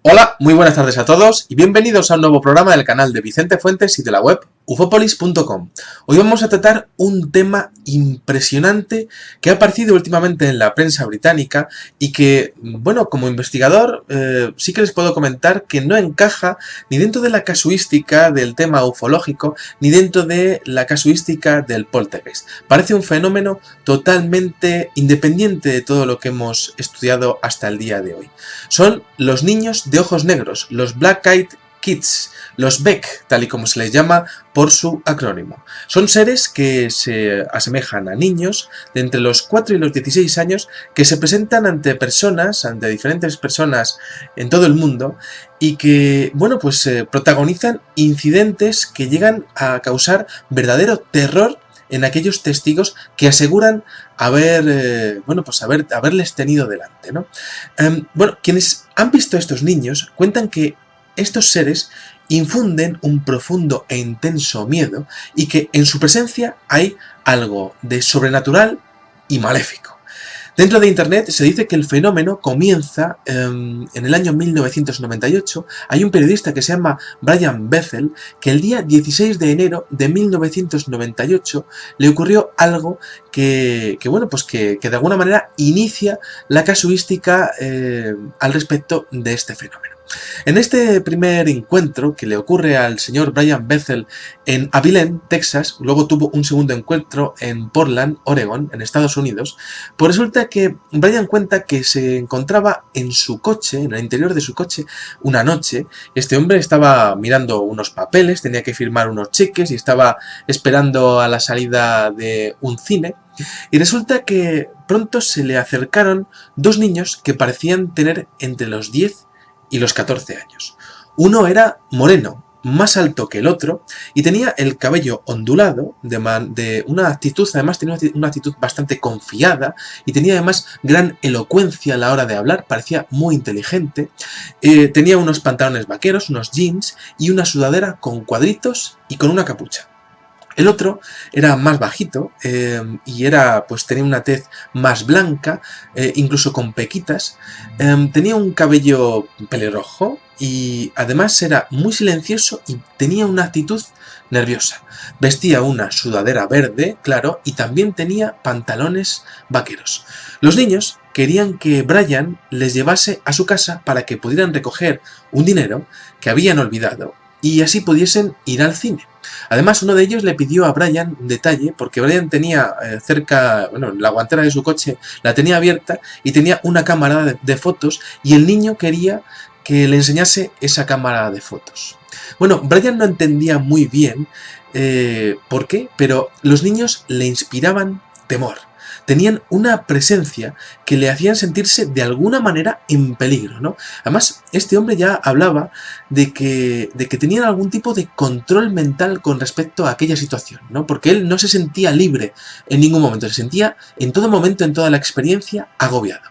Hola, muy buenas tardes a todos y bienvenidos a un nuevo programa del canal de Vicente Fuentes y de la web ufopolis.com. Hoy vamos a tratar un tema impresionante que ha aparecido últimamente en la prensa británica y que, bueno, como investigador sí que les puedo comentar que no encaja ni dentro de la casuística del tema ufológico ni dentro de la casuística del poltergeist. Parece un fenómeno totalmente independiente de todo lo que hemos estudiado hasta el día de hoy. Son los niños de ojos negros, los Black-Eyed Kids, los BEC, tal y como se les llama por su acrónimo. Son seres que se asemejan a niños de entre los 4 y los 16 años que se presentan ante diferentes personas en todo el mundo y que, bueno, pues protagonizan incidentes que llegan a causar verdadero terror en aquellos testigos que aseguran haberles tenido delante, ¿no? Bueno, quienes han visto a estos niños cuentan que estos seres infunden un profundo e intenso miedo y que en su presencia hay algo de sobrenatural y maléfico. Dentro de Internet se dice que el fenómeno comienza en el año 1998. Hay un periodista que se llama Brian Bethel que el día 16 de enero de 1998 le ocurrió algo que de alguna manera inicia la casuística al respecto de este fenómeno. En este primer encuentro que le ocurre al señor Brian Bethel en Abilene, Texas, luego tuvo un segundo encuentro en Portland, Oregon, en Estados Unidos, pues resulta que Brian cuenta que se encontraba en su coche, en el interior de su coche, una noche. Este hombre estaba mirando unos papeles, tenía que firmar unos cheques y estaba esperando a la salida de un cine. Y resulta que pronto se le acercaron dos niños que parecían tener entre los 10 y los 14 años. Uno era moreno, más alto que el otro, y tenía el cabello ondulado, de una actitud, además tenía una actitud bastante confiada, y tenía además gran elocuencia a la hora de hablar, parecía muy inteligente. Tenía unos pantalones vaqueros, unos jeans, y una sudadera con cuadritos y con una capucha. El otro era más bajito y tenía una tez más blanca, incluso con pequitas. Tenía un cabello pelirrojo y además era muy silencioso y tenía una actitud nerviosa. Vestía una sudadera verde, claro, y también tenía pantalones vaqueros. Los niños querían que Brian les llevase a su casa para que pudieran recoger un dinero que habían olvidado y así pudiesen ir al cine. Además, uno de ellos le pidió a Brian un detalle, porque Brian tenía la guantera de su coche la tenía abierta y tenía una cámara de fotos, y el niño quería que le enseñase esa cámara de fotos. Bueno, Brian no entendía muy bien por qué, pero los niños le inspiraban temor. Tenían una presencia que le hacían sentirse de alguna manera en peligro, ¿no? Además, este hombre ya hablaba de que tenían algún tipo de control mental con respecto a aquella situación, ¿no? Porque él no se sentía libre en ningún momento, se sentía en todo momento, en toda la experiencia, agobiado.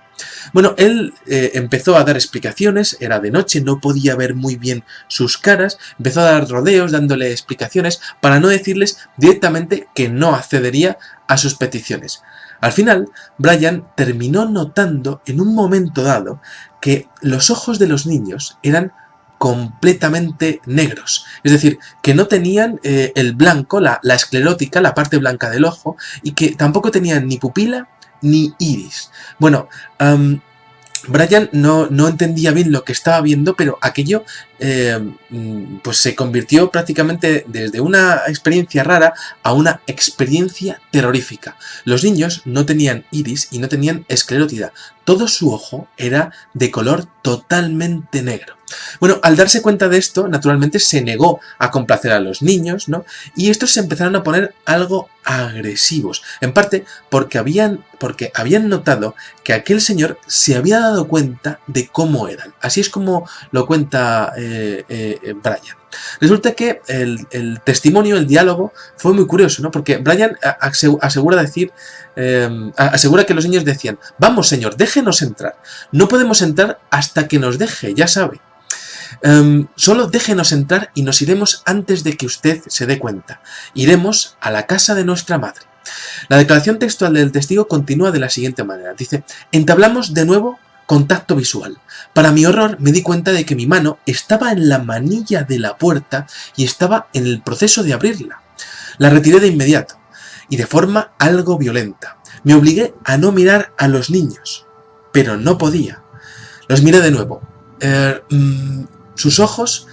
Bueno, él empezó a dar explicaciones, era de noche, no podía ver muy bien sus caras, empezó a dar rodeos dándole explicaciones para no decirles directamente que no accedería a sus peticiones. Al final, Brian terminó notando en un momento dado que los ojos de los niños eran completamente negros, es decir, que no tenían el blanco, la esclerótica, la parte blanca del ojo, y que tampoco tenían ni pupila ni iris. Bueno, Brian no entendía bien lo que estaba viendo, pero aquello pues se convirtió prácticamente desde una experiencia rara a una experiencia terrorífica. Los niños no tenían iris y no tenían esclerótida. Todo su ojo era de color totalmente negro. Bueno, al darse cuenta de esto, naturalmente se negó a complacer a los niños, ¿no? Y estos se empezaron a poner algo agresivos, en parte porque habían notado que aquel señor se había dado cuenta de cómo eran. Así es como lo cuenta Brian. Resulta que el testimonio, el diálogo, fue muy curioso, ¿no? Porque Brian asegura que los niños decían: vamos señor, déjenos entrar. No podemos entrar hasta que nos deje, ya sabe. Solo déjenos entrar y nos iremos antes de que usted se dé cuenta. Iremos a la casa de nuestra madre. La declaración textual del testigo continúa de la siguiente manera. Dice: entablamos de nuevo contacto visual. Para mi horror me di cuenta de que mi mano estaba en la manilla de la puerta y estaba en el proceso de abrirla. La retiré de inmediato y de forma algo violenta. Me obligué a no mirar a los niños, pero no podía. Los miré de nuevo. Sus ojos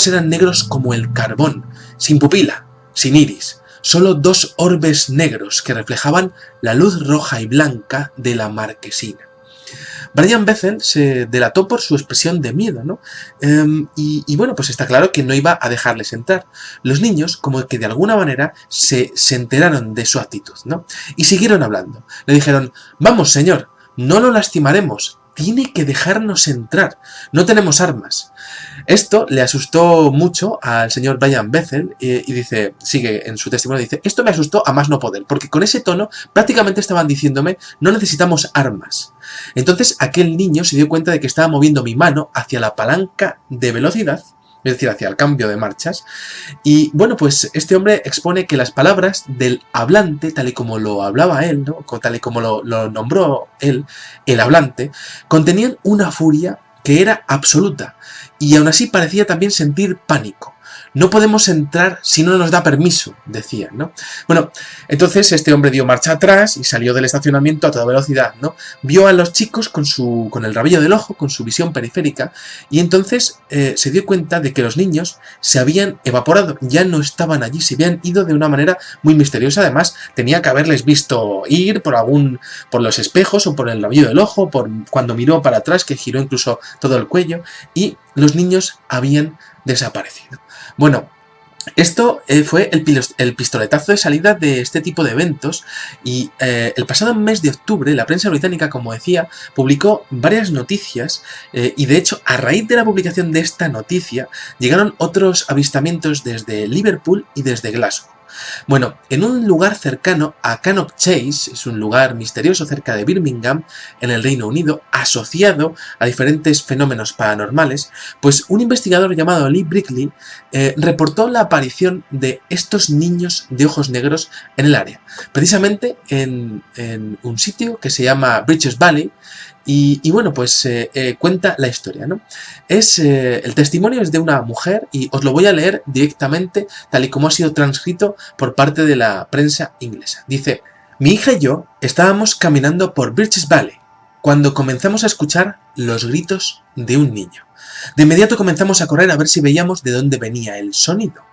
eran negros como el carbón, sin pupila, sin iris, solo dos orbes negros que reflejaban la luz roja y blanca de la marquesina. Brian Bethel se delató por su expresión de miedo, ¿no? Y bueno, pues está claro que no iba a dejarles entrar. Los niños, como que de alguna manera, se enteraron de su actitud, ¿no? Y siguieron hablando. Le dijeron: vamos, señor, no lo lastimaremos. Tiene que dejarnos entrar. No tenemos armas. Esto le asustó mucho al señor Brian Bethel y dice, sigue en su testimonio, dice: esto me asustó a más no poder, porque con ese tono prácticamente estaban diciéndome: no necesitamos armas. Entonces aquel niño se dio cuenta de que estaba moviendo mi mano hacia la palanca de velocidad, es decir, hacia el cambio de marchas, y bueno, pues este hombre expone que las palabras del hablante, tal y como lo hablaba él, ¿no? Tal y como lo nombró él, el hablante, contenían una furia que era absoluta, y aún así parecía también sentir pánico. No podemos entrar si no nos da permiso, decían, ¿no? Bueno, entonces este hombre dio marcha atrás y salió del estacionamiento a toda velocidad, ¿no? Vio a los chicos con el rabillo del ojo, con su visión periférica, y entonces se dio cuenta de que los niños se habían evaporado, ya no estaban allí, se habían ido de una manera muy misteriosa. Además, tenía que haberles visto ir por los espejos o por el rabillo del ojo, cuando miró para atrás, que giró incluso todo el cuello, y los niños habían desaparecido. Bueno, esto fue el pistoletazo de salida de este tipo de eventos, y el pasado mes de octubre la prensa británica, como decía, publicó varias noticias y de hecho a raíz de la publicación de esta noticia llegaron otros avistamientos desde Liverpool y desde Glasgow. Bueno, en un lugar cercano a Cannock Chase, es un lugar misterioso cerca de Birmingham, en el Reino Unido, asociado a diferentes fenómenos paranormales, pues un investigador llamado Lee Brickley reportó la aparición de estos niños de ojos negros en el área, precisamente en un sitio que se llama Bridges Valley. Y bueno, pues cuenta la historia, ¿no? El testimonio es de una mujer y os lo voy a leer directamente tal y como ha sido transcrito por parte de la prensa inglesa. Dice: mi hija y yo estábamos caminando por Bridges Valley cuando comenzamos a escuchar los gritos de un niño. De inmediato comenzamos a correr a ver si veíamos de dónde venía el sonido.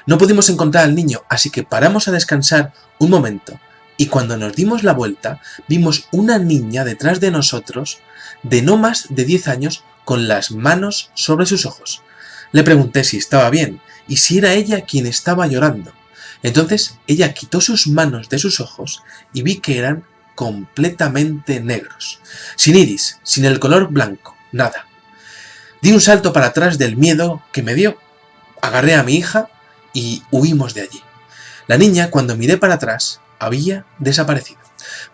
No pudimos encontrar al niño, así que paramos a descansar un momento. Y cuando nos dimos la vuelta, vimos una niña detrás de nosotros, de no más de 10 años, con las manos sobre sus ojos. Le pregunté si estaba bien, y si era ella quien estaba llorando. Entonces ella quitó sus manos de sus ojos, y vi que eran completamente negros. Sin iris, sin el color blanco, nada. Di un salto para atrás del miedo que me dio. Agarré a mi hija, y huimos de allí. La niña, cuando miré para atrás, había desaparecido.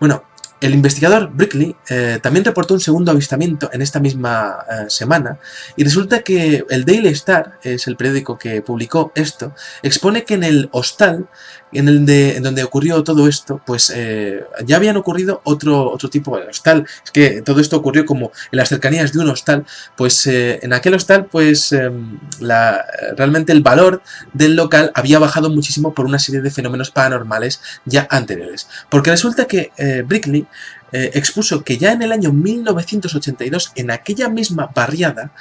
Bueno, el investigador Brickley también reportó un segundo avistamiento en esta misma semana, y resulta que el Daily Star, es el periódico que publicó esto, expone que en el hostal en donde ocurrió todo esto, pues ya habían ocurrido otro tipo de hostal. Es que todo esto ocurrió como en las cercanías de un hostal, pues en aquel hostal pues realmente el valor del local había bajado muchísimo por una serie de fenómenos paranormales ya anteriores. Porque resulta que Brickley expuso que ya en el año 1982, en aquella misma barriada,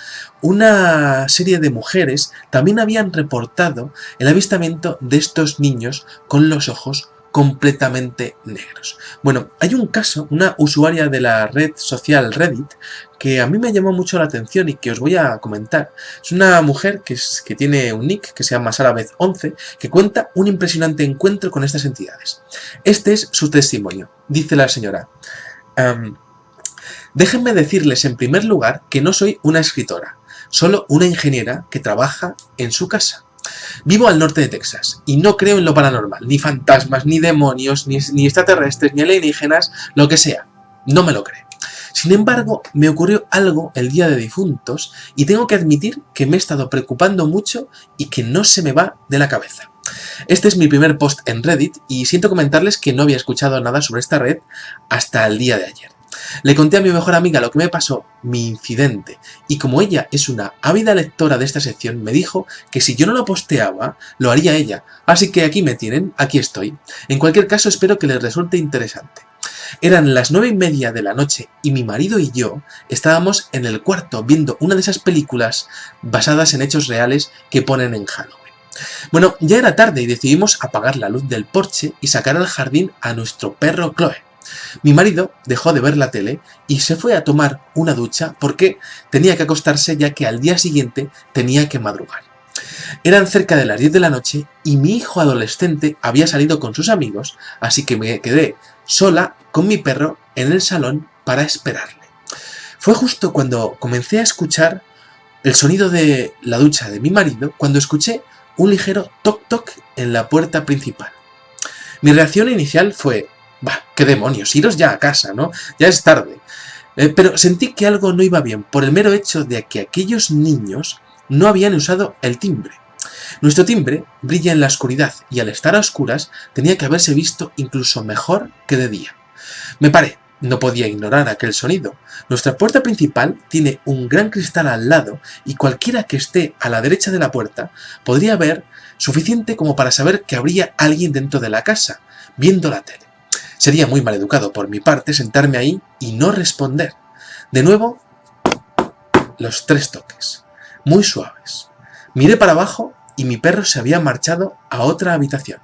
una serie de mujeres también habían reportado el avistamiento de estos niños con los ojos completamente negros. Bueno, hay un caso, una usuaria de la red social Reddit, que a mí me llamó mucho la atención y que os voy a comentar. Es una mujer que tiene un nick que se llama Sarabeth11, que cuenta un impresionante encuentro con estas entidades. Este es su testimonio. Dice la señora: déjenme decirles en primer lugar que no soy una escritora, solo una ingeniera que trabaja en su casa. Vivo al norte de Texas y no creo en lo paranormal, ni fantasmas, ni demonios, ni extraterrestres, ni alienígenas, lo que sea. No me lo cree. Sin embargo, me ocurrió algo el día de difuntos y tengo que admitir que me he estado preocupando mucho y que no se me va de la cabeza. Este es mi primer post en Reddit y siento comentarles que no había escuchado nada sobre esta red hasta el día de ayer. Le conté a mi mejor amiga lo que me pasó, mi incidente, y como ella es una ávida lectora de esta sección, me dijo que si yo no lo posteaba, lo haría ella. Así que aquí me tienen, aquí estoy. En cualquier caso, espero que les resulte interesante. Eran las 9:30 de la noche y mi marido y yo estábamos en el cuarto viendo una de esas películas basadas en hechos reales que ponen en Halloween. Bueno, ya era tarde y decidimos apagar la luz del porche y sacar al jardín a nuestro perro Chloe. Mi marido dejó de ver la tele y se fue a tomar una ducha porque tenía que acostarse ya que al día siguiente tenía que madrugar. Eran cerca de las 10 de la noche y mi hijo adolescente había salido con sus amigos, así que me quedé sola con mi perro en el salón para esperarle. Fue justo cuando comencé a escuchar el sonido de la ducha de mi marido cuando escuché un ligero toc-toc en la puerta principal. Mi reacción inicial fue: «Bah, qué demonios, iros ya a casa, ¿no? Ya es tarde». Pero sentí que algo no iba bien por el mero hecho de que aquellos niños no habían usado el timbre. Nuestro timbre brilla en la oscuridad y al estar a oscuras tenía que haberse visto incluso mejor que de día. Me paré, no podía ignorar aquel sonido. Nuestra puerta principal tiene un gran cristal al lado y cualquiera que esté a la derecha de la puerta podría ver suficiente como para saber que habría alguien dentro de la casa, viendo la tele. Sería muy maleducado por mi parte sentarme ahí y no responder. De nuevo, los 3 toques, muy suaves. Miré para abajo y mi perro se había marchado a otra habitación.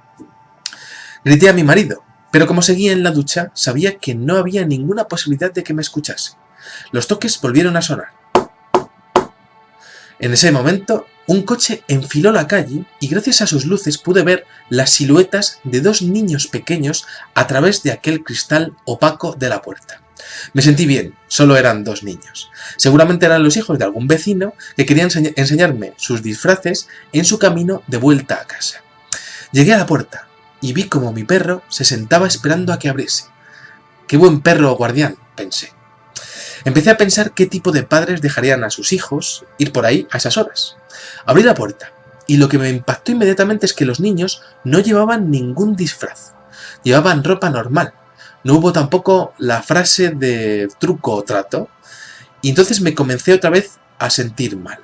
Grité a mi marido, pero como seguía en la ducha, sabía que no había ninguna posibilidad de que me escuchase. Los toques volvieron a sonar. En ese momento, un coche enfiló la calle y gracias a sus luces pude ver las siluetas de 2 niños pequeños a través de aquel cristal opaco de la puerta. Me sentí bien, solo eran 2 niños. Seguramente eran los hijos de algún vecino que querían enseñarme sus disfraces en su camino de vuelta a casa. Llegué a la puerta y vi como mi perro se sentaba esperando a que abriese. «Qué buen perro guardián», pensé. Empecé a pensar qué tipo de padres dejarían a sus hijos ir por ahí a esas horas. Abrí la puerta y lo que me impactó inmediatamente es que los niños no llevaban ningún disfraz. Llevaban ropa normal. No hubo tampoco la frase de truco o trato, y entonces me comencé otra vez a sentir mal.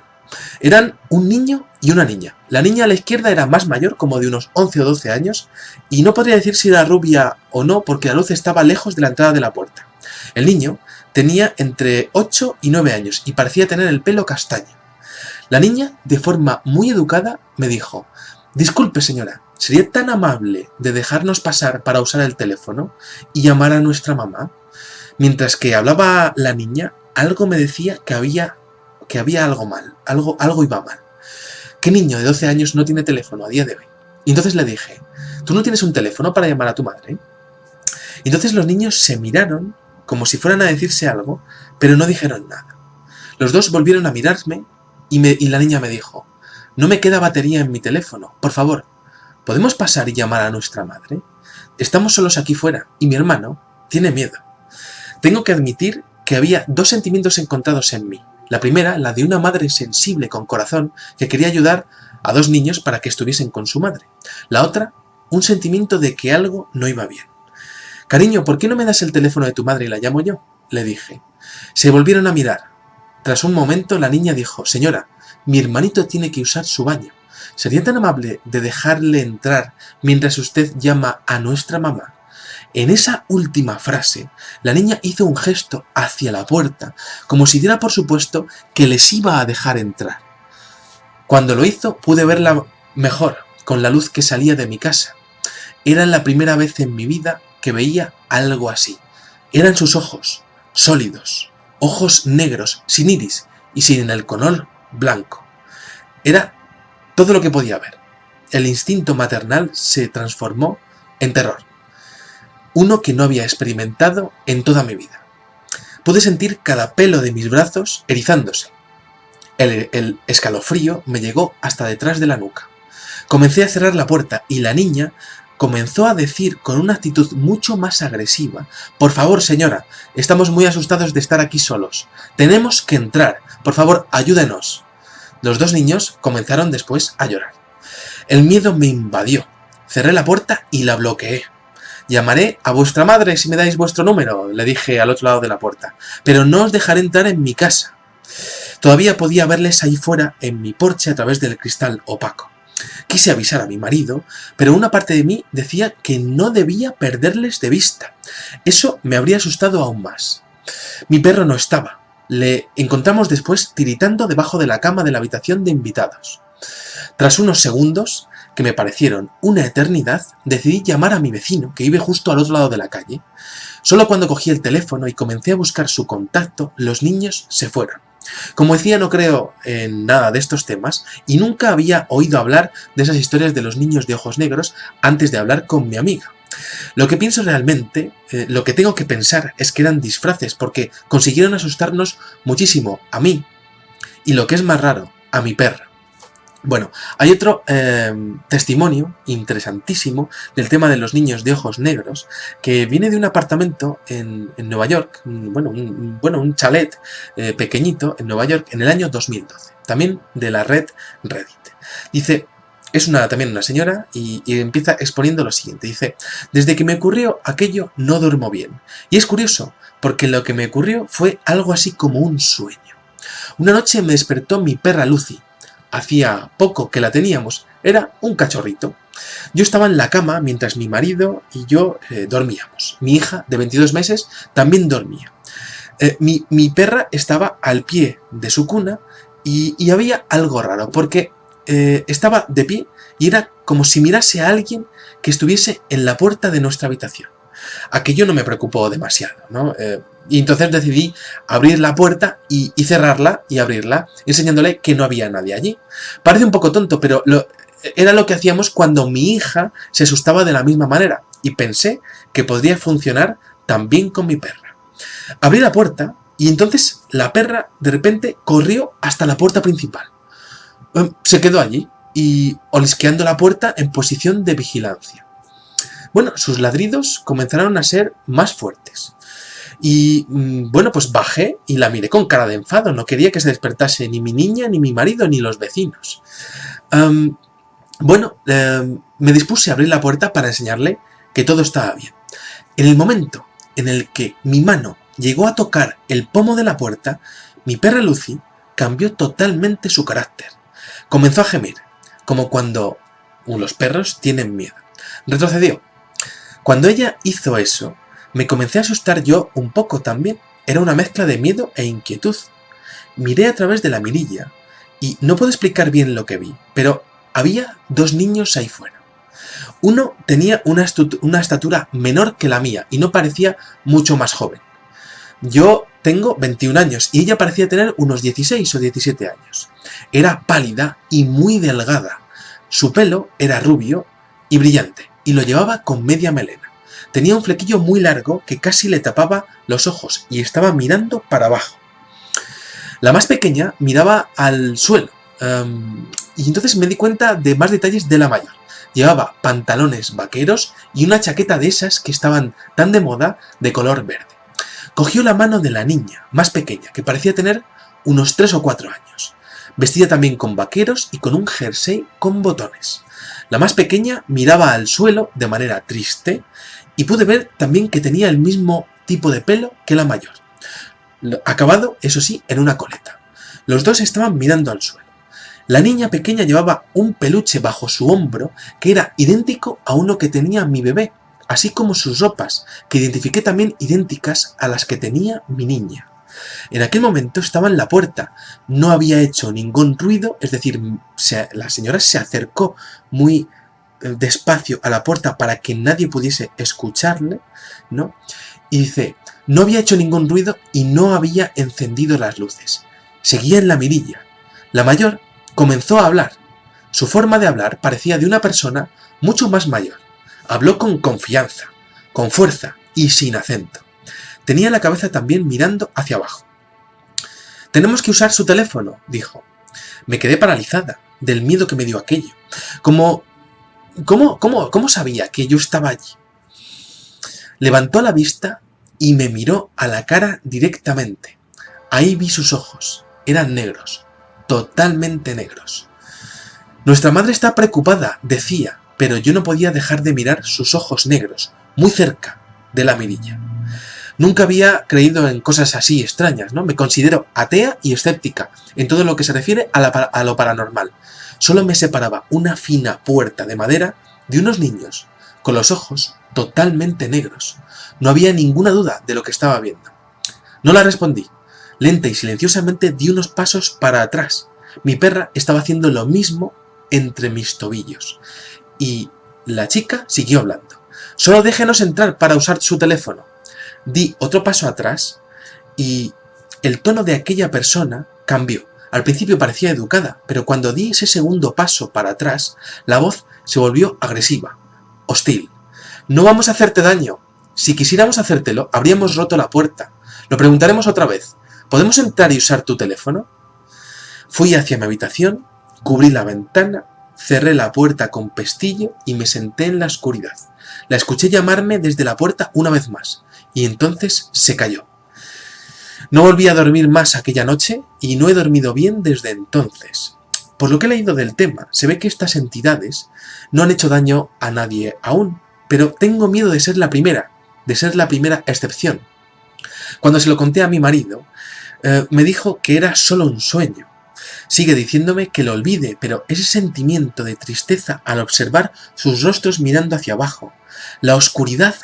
Eran un niño y una niña. La niña a la izquierda era más mayor, como de unos 11 o 12 años, y no podría decir si era rubia o no porque la luz estaba lejos de la entrada de la puerta. El niño tenía entre 8 y 9 años y parecía tener el pelo castaño. La niña, de forma muy educada, me dijo: «Disculpe, señora, ¿sería tan amable de dejarnos pasar para usar el teléfono y llamar a nuestra mamá?». Mientras que hablaba la niña, algo me decía que había algo mal, algo iba mal. ¿Qué niño de 12 años no tiene teléfono a día de hoy? Y entonces le dije: «¿Tú no tienes un teléfono para llamar a tu madre?». Y entonces los niños se miraron como si fueran a decirse algo, pero no dijeron nada. Los 2 volvieron a mirarme y la niña me dijo: «No me queda batería en mi teléfono, por favor, ¿podemos pasar y llamar a nuestra madre? Estamos solos aquí fuera y mi hermano tiene miedo». Tengo que admitir que había 2 sentimientos encontrados en mí. La primera, la de una madre sensible con corazón que quería ayudar a 2 niños para que estuviesen con su madre. La otra, un sentimiento de que algo no iba bien. «Cariño, ¿por qué no me das el teléfono de tu madre y la llamo yo?», le dije. Se volvieron a mirar. Tras un momento la niña dijo: «Señora, mi hermanito tiene que usar su baño. ¿Sería tan amable de dejarle entrar mientras usted llama a nuestra mamá?». En esa última frase, la niña hizo un gesto hacia la puerta, como si diera por supuesto que les iba a dejar entrar. Cuando lo hizo, pude verla mejor, con la luz que salía de mi casa. Era la primera vez en mi vida que veía algo así. Eran sus ojos, sólidos, ojos negros, sin iris y sin el color blanco. Era todo lo que podía ver. El instinto maternal se transformó en terror. Uno que no había experimentado en toda mi vida. Pude sentir cada pelo de mis brazos erizándose. El escalofrío me llegó hasta detrás de la nuca. Comencé a cerrar la puerta y la niña comenzó a decir con una actitud mucho más agresiva: «Por favor, señora, estamos muy asustados de estar aquí solos. Tenemos que entrar. Por favor, ayúdenos». Los 2 niños comenzaron después a llorar. El miedo me invadió. Cerré la puerta y la bloqueé. Llamaré a vuestra madre si me dais vuestro número, le dije al otro lado de la puerta, pero no os dejaré entrar en mi casa. Todavía podía verles ahí fuera en mi porche a través del cristal opaco. Quise avisar a mi marido, pero una parte de mí decía que no debía perderles de vista. Eso me habría asustado aún más. Mi perro no estaba. Le encontramos después tiritando debajo de la cama de la habitación de invitados. Tras unos segundos, que me parecieron una eternidad, decidí llamar a mi vecino, que vive justo al otro lado de la calle. Solo cuando cogí el teléfono y comencé a buscar su contacto, los niños se fueron. Como decía, no creo en nada de estos temas y nunca había oído hablar de esas historias de los niños de ojos negros antes de hablar con mi amiga. Lo que pienso realmente, lo que tengo que pensar es que eran disfraces porque consiguieron asustarnos muchísimo a mí y, lo que es más raro, a mi perra. Bueno, hay otro testimonio interesantísimo del tema de los niños de ojos negros que viene de un apartamento en Nueva York, un chalet pequeñito en Nueva York en el año 2012, también de la red Reddit. Dice, es también una señora y empieza exponiendo lo siguiente, dice, desde que me ocurrió aquello no duermo bien. Y es curioso, porque lo que me ocurrió fue algo así como un sueño. Una noche me despertó mi perra Lucy. Hacía poco que la teníamos, era un cachorrito. Yo estaba en la cama mientras mi marido y yo dormíamos. Mi hija, de 22 meses, también dormía. Mi perra estaba al pie de su cuna y había algo raro, porque estaba de pie y era como si mirase a alguien que estuviese en la puerta de nuestra habitación. Aquello no me preocupó demasiado, ¿no? Y entonces decidí abrir la puerta y cerrarla y abrirla, enseñándole que no había nadie allí. Parece un poco tonto, pero era lo que hacíamos cuando mi hija se asustaba de la misma manera, y pensé que podría funcionar también con mi perra. Abrí la puerta y entonces la perra de repente corrió hasta la puerta principal. Se quedó allí y olisqueando la puerta en posición de vigilancia. Bueno, sus ladridos comenzaron a ser más fuertes. Y pues bajé y la miré con cara de enfado. No quería que se despertase ni mi niña, ni mi marido, ni los vecinos. Me dispuse a abrir la puerta para enseñarle que todo estaba bien. En el momento en el que mi mano llegó a tocar el pomo de la puerta, mi perra Lucy cambió totalmente su carácter. Comenzó a gemir, como cuando los perros tienen miedo. Retrocedió. Cuando ella hizo eso, me comencé a asustar yo un poco también. Era una mezcla de miedo e inquietud. Miré a través de la mirilla y no puedo explicar bien lo que vi, pero había dos niños ahí fuera. Uno tenía una estatura menor que la mía y no parecía mucho más joven. Yo tengo 21 años y ella parecía tener unos 16 o 17 años. Era pálida y muy delgada. Su pelo era rubio y brillante y lo llevaba con media melena. Tenía un flequillo muy largo que casi le tapaba los ojos y estaba mirando para abajo. La más pequeña miraba al suelo y entonces me di cuenta de más detalles de la mayor. Llevaba pantalones vaqueros y una chaqueta de esas que estaban tan de moda de color verde. Cogió la mano de la niña, más pequeña, que parecía tener unos 3 o 4 años. Vestida también con vaqueros y con un jersey con botones. La más pequeña miraba al suelo de manera triste y pude ver también que tenía el mismo tipo de pelo que la mayor. Acabado, eso sí, en una coleta. Los dos estaban mirando al suelo. La niña pequeña llevaba un peluche bajo su hombro que era idéntico a uno que tenía mi bebé, así como sus ropas, que identifiqué también idénticas a las que tenía mi niña. En aquel momento estaba en la puerta, no había hecho ningún ruido, es decir, la señora se acercó muy despacio a la puerta para que nadie pudiese escucharle, ¿no? Y dice, no había hecho ningún ruido y no había encendido las luces. Seguía en la mirilla. La mayor comenzó a hablar. Su forma de hablar parecía de una persona mucho más mayor. Habló con confianza, con fuerza y sin acento. Tenía la cabeza también mirando hacia abajo. «Tenemos que usar su teléfono», dijo. Me quedé paralizada del miedo que me dio aquello. ¿Cómo sabía que yo estaba allí? Levantó la vista y me miró a la cara directamente. Ahí vi sus ojos. Eran negros, totalmente negros. «Nuestra madre está preocupada», decía, pero yo no podía dejar de mirar sus ojos negros, muy cerca de la mirilla. Nunca había creído en cosas así extrañas, ¿no? Me considero atea y escéptica en todo lo que se refiere a lo paranormal. Solo me separaba una fina puerta de madera de unos niños con los ojos totalmente negros. No había ninguna duda de lo que estaba viendo. No la respondí. Lenta y silenciosamente di unos pasos para atrás. Mi perra estaba haciendo lo mismo entre mis tobillos. Y la chica siguió hablando. Solo déjenos entrar para usar su teléfono. Di otro paso atrás y el tono de aquella persona cambió. Al principio parecía educada, pero cuando di ese segundo paso para atrás, la voz se volvió agresiva, hostil. No vamos a hacerte daño. Si quisiéramos hacértelo, habríamos roto la puerta. Lo preguntaremos otra vez. ¿Podemos entrar y usar tu teléfono? Fui hacia mi habitación, cubrí la ventana, cerré la puerta con pestillo y me senté en la oscuridad. La escuché llamarme desde la puerta una vez más, y entonces se calló. No volví a dormir más aquella noche y no he dormido bien desde entonces. Por lo que he leído del tema, se ve que estas entidades no han hecho daño a nadie aún, pero tengo miedo de ser la primera excepción. Cuando se lo conté a mi marido, me dijo que era solo un sueño. Sigue diciéndome que lo olvide, pero ese sentimiento de tristeza al observar sus rostros mirando hacia abajo, la oscuridad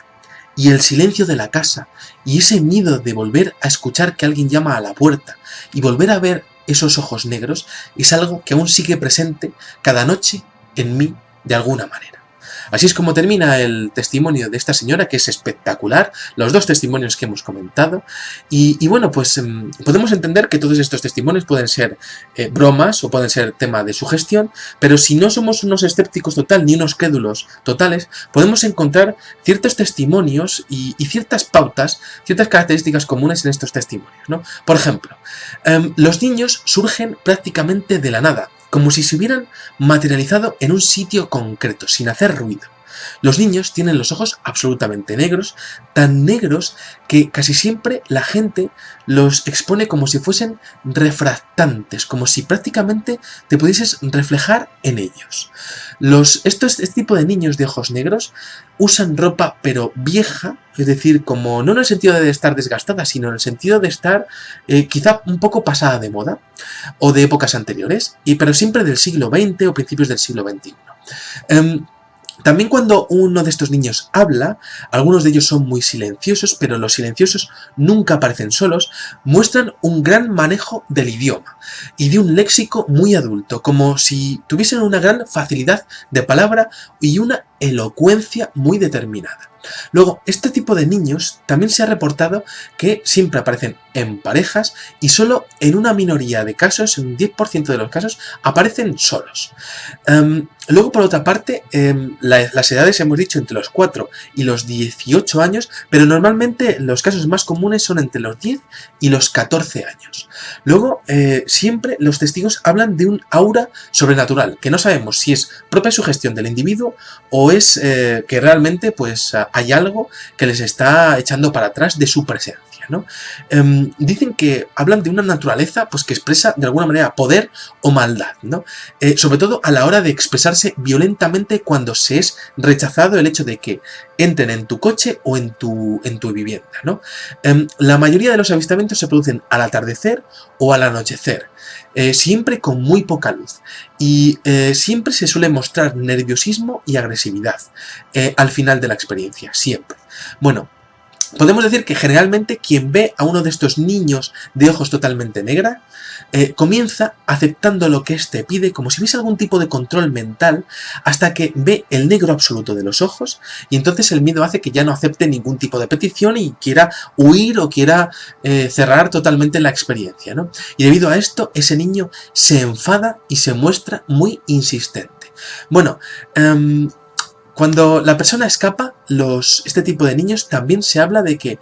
y el silencio de la casa, y ese miedo de volver a escuchar que alguien llama a la puerta y volver a ver esos ojos negros, es algo que aún sigue presente cada noche en mí de alguna manera. Así es como termina el testimonio de esta señora, que es espectacular, los dos testimonios que hemos comentado, y bueno, pues podemos entender que todos estos testimonios pueden ser bromas o pueden ser tema de sugestión, pero si no somos unos escépticos total ni unos crédulos totales, podemos encontrar ciertos testimonios y ciertas pautas, ciertas características comunes en estos testimonios, ¿no? Por ejemplo, los niños surgen prácticamente de la nada, como si se hubieran materializado en un sitio concreto, sin hacer ruido. Los niños tienen los ojos absolutamente negros, tan negros que casi siempre la gente los expone como si fuesen refractantes, como si prácticamente te pudieses reflejar en ellos. Este tipo de niños de ojos negros usan ropa pero vieja, es decir, como no en el sentido de estar desgastada, sino en el sentido de estar quizá un poco pasada de moda o de épocas anteriores, pero siempre del siglo XX o principios del siglo XXI. También cuando uno de estos niños habla, algunos de ellos son muy silenciosos, pero los silenciosos nunca aparecen solos, muestran un gran manejo del idioma y de un léxico muy adulto, como si tuviesen una gran facilidad de palabra y una elocuencia muy determinada. Luego, este tipo de niños también se ha reportado que siempre aparecen en parejas y solo en una minoría de casos, en un 10% de los casos, aparecen solos. Luego, por otra parte, las edades hemos dicho entre los 4 y los 18 años, pero normalmente los casos más comunes son entre los 10 y los 14 años. Luego, siempre los testigos hablan de un aura sobrenatural, que no sabemos si es propia sugestión del individuo o es que realmente pues hay algo que les está echando para atrás de su presencia, ¿no? Dicen que hablan de una naturaleza pues que expresa de alguna manera poder o maldad, ¿no? Sobre todo a la hora de expresarse violentamente cuando se es rechazado el hecho de que entren en tu coche o en tu vivienda, ¿no? La mayoría de los avistamientos se producen al atardecer o al anochecer, siempre con muy poca luz, y siempre se suele mostrar nerviosismo y agresividad al final de la experiencia, siempre. Bueno, podemos decir que generalmente quien ve a uno de estos niños de ojos totalmente negros comienza aceptando lo que éste pide como si hubiese algún tipo de control mental hasta que ve el negro absoluto de los ojos, y entonces el miedo hace que ya no acepte ningún tipo de petición y quiera huir o quiera cerrar totalmente la experiencia, ¿no? Y debido a esto, ese niño se enfada y se muestra muy insistente. Bueno, cuando la persona escapa, este tipo de niños también se habla de que,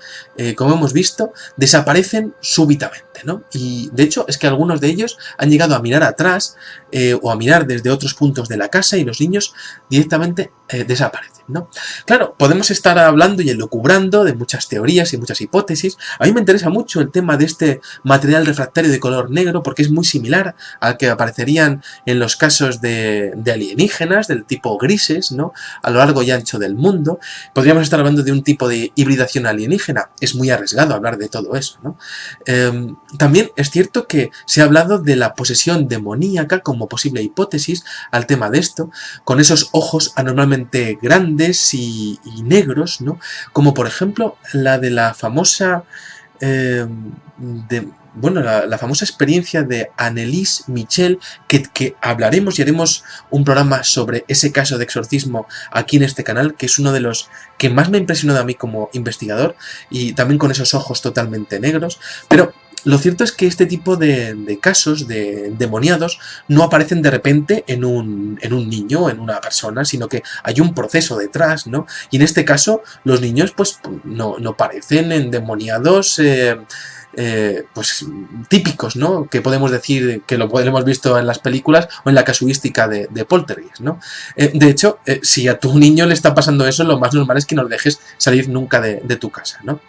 como hemos visto, desaparecen súbitamente, ¿no? Y de hecho es que algunos de ellos han llegado a mirar atrás o a mirar desde otros puntos de la casa y los niños directamente desaparecen, ¿no? Claro, podemos estar hablando y elucubrando de muchas teorías y muchas hipótesis. A mí me interesa mucho el tema de este material refractario de color negro porque es muy similar al que aparecerían en los casos de alienígenas del tipo grises, ¿no? A lo largo y ancho del mundo, Podríamos estar hablando de un tipo de hibridación alienígena. Es muy arriesgado hablar de todo eso, ¿no? También es cierto que se ha hablado de la posesión demoníaca como posible hipótesis al tema de esto, con esos ojos anormalmente grandes y negros, ¿no? Como por ejemplo la de la famosa... la famosa experiencia de Anneliese Michel, que hablaremos y haremos un programa sobre ese caso de exorcismo aquí en este canal, que es uno de los que más me ha impresionado a mí como investigador, y también con esos ojos totalmente negros. Pero lo cierto es que este tipo de casos de endemoniados no aparecen de repente en un niño, en una persona, sino que hay un proceso detrás, ¿no? Y en este caso los niños pues no parecen endemoniados pues típicos, ¿no? Que podemos decir que lo hemos visto en las películas o en la casuística de Poltergeist, ¿no? De hecho, si a tu niño le está pasando eso, lo más normal es que no lo dejes salir nunca de tu casa, ¿no?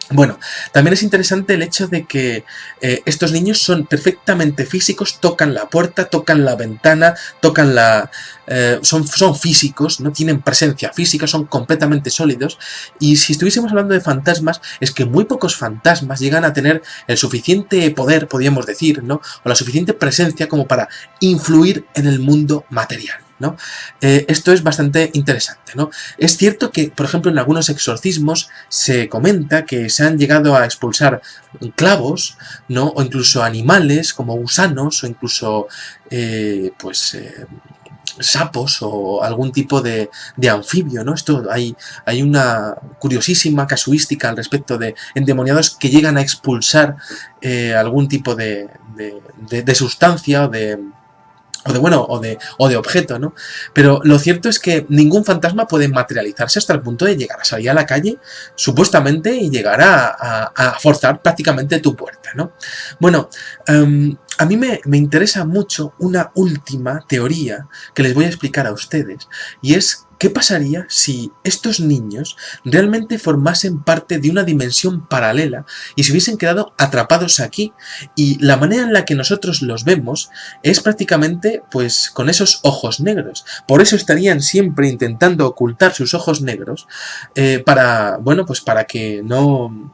Bueno, también es interesante el hecho de que estos niños son perfectamente físicos, tocan la puerta, tocan la ventana, tocan son físicos, no tienen presencia física, son completamente sólidos, y si estuviésemos hablando de fantasmas, es que muy pocos fantasmas llegan a tener el suficiente poder, podríamos decir, ¿no? O la suficiente presencia como para influir en el mundo material, ¿no? Esto es bastante interesante, ¿no? Es cierto que, por ejemplo, en algunos exorcismos se comenta que se han llegado a expulsar clavos, ¿no? O incluso animales como gusanos o incluso sapos o algún tipo de anfibio, ¿no? Esto hay una curiosísima casuística al respecto de endemoniados que llegan a expulsar algún tipo de sustancia o de objeto, ¿no? Pero lo cierto es que ningún fantasma puede materializarse hasta el punto de llegar a salir a la calle, supuestamente, y llegar a forzar prácticamente tu puerta, ¿no? Bueno, a mí me interesa mucho una última teoría que les voy a explicar a ustedes, y es ¿qué pasaría si estos niños realmente formasen parte de una dimensión paralela y se hubiesen quedado atrapados aquí? Y la manera en la que nosotros los vemos es prácticamente pues con esos ojos negros. Por eso estarían siempre intentando ocultar sus ojos negros para que no...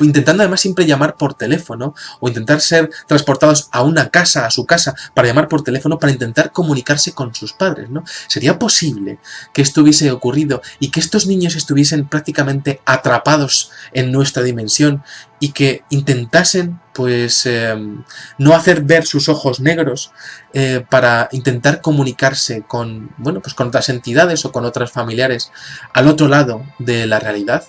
Intentando además siempre llamar por teléfono o intentar ser transportados a una casa, a su casa, para llamar por teléfono para intentar comunicarse con sus padres, ¿no? ¿Sería posible que esto hubiese ocurrido y que estos niños estuviesen prácticamente atrapados en nuestra dimensión y que intentasen pues no hacer ver sus ojos negros para intentar comunicarse con, con otras entidades o con otros familiares al otro lado de la realidad?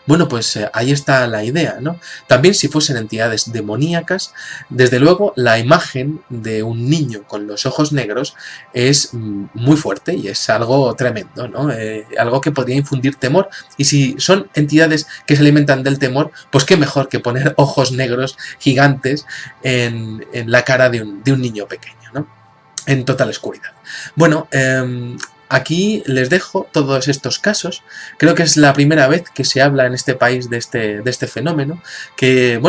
Bueno, pues ahí está la idea, ¿no? También si fuesen entidades demoníacas, desde luego la imagen de un niño con los ojos negros es muy fuerte y es algo tremendo, ¿no? Algo que podría infundir temor, y si son entidades que se alimentan del temor, pues qué mejor que poner ojos negros gigantes en la cara de un niño pequeño, ¿no? En total oscuridad. Bueno, aquí les dejo todos estos casos. Creo que es la primera vez que se habla en este país de este fenómeno, que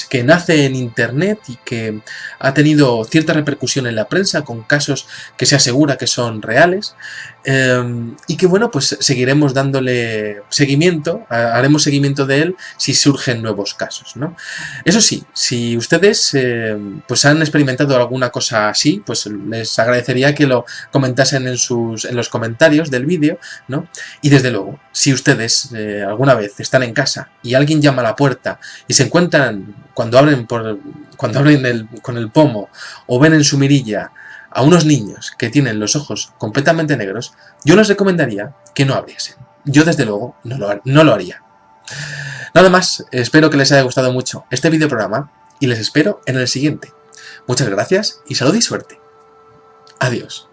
que nace en internet y que ha tenido cierta repercusión en la prensa con casos que se asegura que son reales, y que seguiremos dándole seguimiento, haremos seguimiento de él si surgen nuevos casos, ¿no? Eso sí, si ustedes han experimentado alguna cosa así, pues les agradecería que lo comentasen en los comentarios del vídeo, ¿no? Y desde luego, si ustedes alguna vez están en casa y alguien llama a la puerta y se encuentran cuando abren con el pomo o ven en su mirilla a unos niños que tienen los ojos completamente negros, yo les recomendaría que no abriesen. Yo desde luego no lo haría. Nada más, espero que les haya gustado mucho este videoprograma y les espero en el siguiente. Muchas gracias y salud y suerte. Adiós.